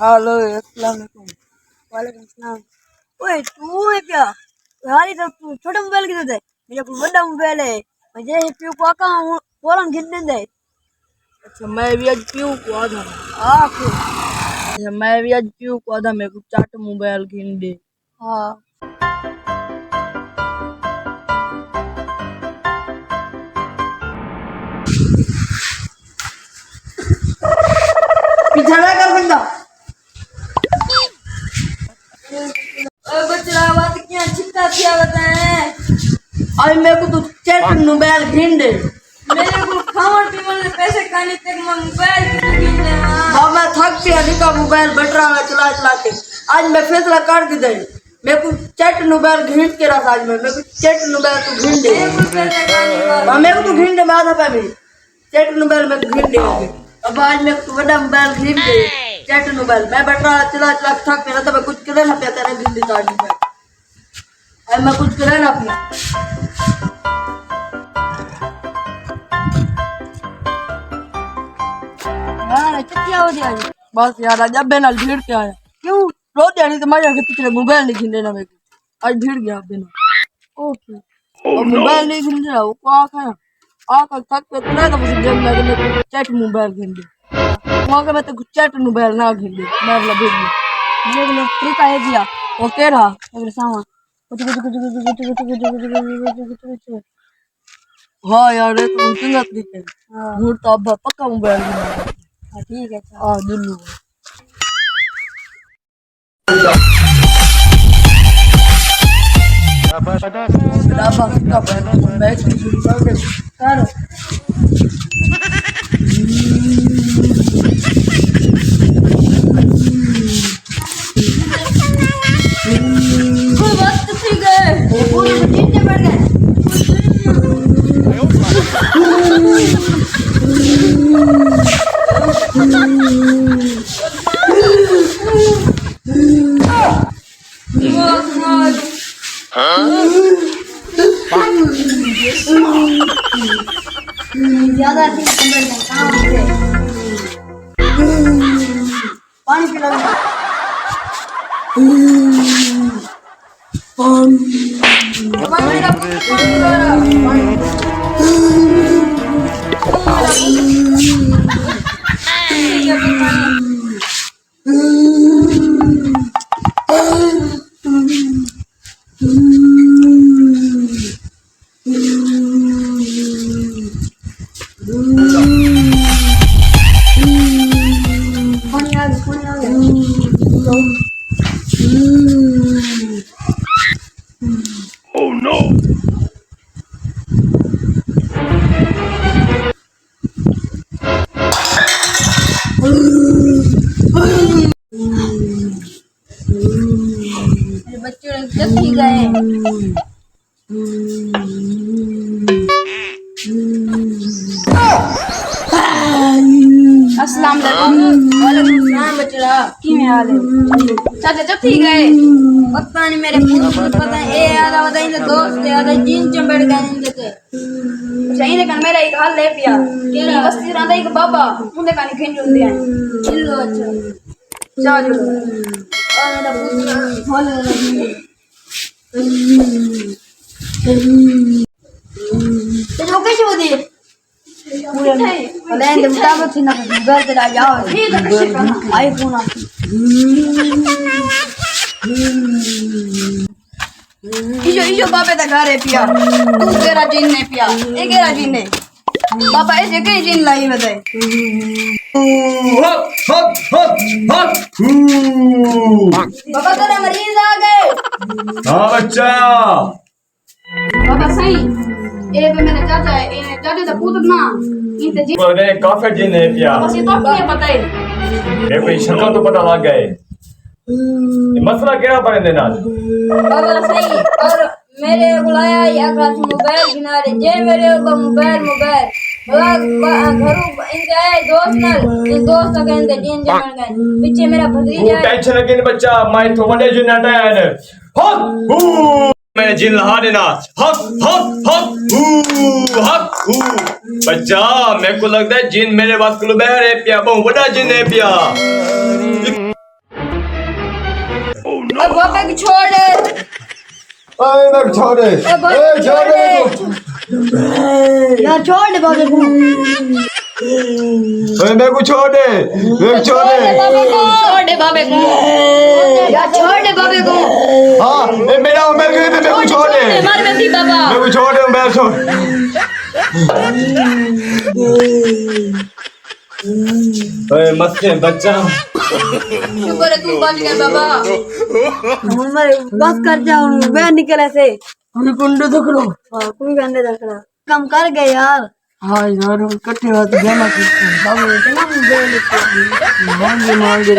Hello अस्सलाम वालेकुम। वालेकुम सलाम। ओए तू है क्या यार? इधर तू छोटा मोबाइल किधर है? मेरे को बड़ा मोबाइल है। मुझे पीऊ को आका फौरन खरीदने दे। अच्छा मैं भी आज पीऊ को आधा। हाँ फिर। अच्छा मैं भी आज पीऊ को आधा मेरे को चाट मोबाइल किन दे। हाँ पीछा ना कर बंदा। ओए बच्चा बात क्या चिट्टा किया बताए? आज मेरे को तो चाट मोबाइल किन दे। मेरे को खावन पीवन में पैसे खाने तक मैं मोबाइल क्यों खरीदने? हाँ मैं थक गया निका मोबाइल बैटरा में चला चला के। आज मैं फैसला कर दी दे मेरे को चाट मोबाइल घिन के रखा। आज मैं मेरे को चाट मोबाइल तो घिन दे। हाँ मेरे को तो घिन दे मैं आधा पे भी चाट मोबाइल में घिन दे। अब आज मेरे को बड़ा मोबाइल घिन दे चाट मोबाइल। मैं बैटरा चला चला के थक गया था। मैं कुछ करे ना पाता घिन दे चाट मोबाइल। अब मैं कुछ करे ना अपना। यार चिट्टिया हो दिया जी। बस यार आज अब्बे नाल भीड़ के आया। क्यों रो दिया नहीं तो मजा के पिछले मोबाइल नहीं खिंदे ना मेरे को। आज भीड़ गया अब्बे नाल। ओके और मोबाइल नहीं खिंदे रहा वो को आखा आकर थक पे तो ना तो मुझे गेम लगे मेरे को चैट मोबाइल खिंदे। वहां के मैं तो चैट मोबाइल ना खिंदे मैं वाला भीड़ में। मेरे को तरीका है दिया। वो कह रहा अगर सामा कुछ कुछ कुछ कुछ कुछ कुछ कुछ कुछ कुछ कुछ कुछ। हाँ यार ये तो चंगा तरीका है। हाँ भूड़ तो अब्बा पक्का मोबाइल खिंदे। ठीक है अच्छा। हाँ दुल्लू डाबा का बैठ के शुरू कर दे। करो कोई बात तो ठीक है। ये पूरे बच्चे बढ़ गए। ज्यादा ठीक समझ नहीं कहाँ से पानी पिला दो। पानी का बच्चों ने जब ही गए। अस्सलाम वालेकुम। वालेकुम सलाम बच्चा की में हाल है? चाचा जब ही गए पता नहीं मेरे पता है ए आधा पता इन दोस्त आधा जिन चंबड़ गए इन देते। अच्छा इने कन मेरा एक हाल ले पिया केरा बस्ती रंदा एक बाबा मुंडे कानी खेंज होते हैं चिल्लो। अच्छा चलो और मेरा पूछ होल तो जो कैसे होती है पूरे अलें दे मुताबिक थी ना घर तेरा जाओ ठीक है कैसे करना आईफोन आती इजो बाबे दा घर है पिया तू तेरा जिन ने पिया ए केरा जिन ने बाबा ऐसे कई जिन लाई बताए। हप हप हप हप बाबा तेरे मरीज आ गए। हाँ बच्चा बाबा सही ए पे मेरे चाचा है ए चाचा दा पुत्र ना इनते जिन बोले काफी दिन है क्या बस ये तो क्या पता है। ये कोई शक्ल तो पता लग गए ये मसला क्या पड़े देना बाबा सही और मेरे बुलाया या क्लास मोबाइल बिना रे जे मेरे को मोबाइल बला घरू इनके आए दोस्त नल इन दोस्त के इनके जिन जमन गए पीछे मेरा भतीजा है। टेंशन लगे बच्चा मैं तो बड़े जिन हटा है हक मैंने जिन लहा देना हक हक हक हक बच्चा मेरे को लगता है जिन मेरे बात को बहरे पिया बहुत बड़ा जिन है पिया। बाबा को छोड़ दे ओए मेरे को छोड़ दे, ओए छोड़ दे मेरे को, यार छोड़ दे बाबे को। ओए मेरे को छोड़ दे, मेरे को छोड़ दे। छोड़ दे बाबे को यार छोड़ दे बाबे को हाँ मेरे को छोड़ दे, मार बेटी बाबा मेरे को छोड़ दे, मैं छोड़। ओए मस्त है बच्चा। शुक्र है तू बच गया बाबा हमारे बस कर जाओ मैं निकले से हम कुंडू देख लो। हाँ कोई गंदे देख रहा कम कर गए यार। हाँ यार इकट्ठे बात जाना बाबू इतना मुझे मांगे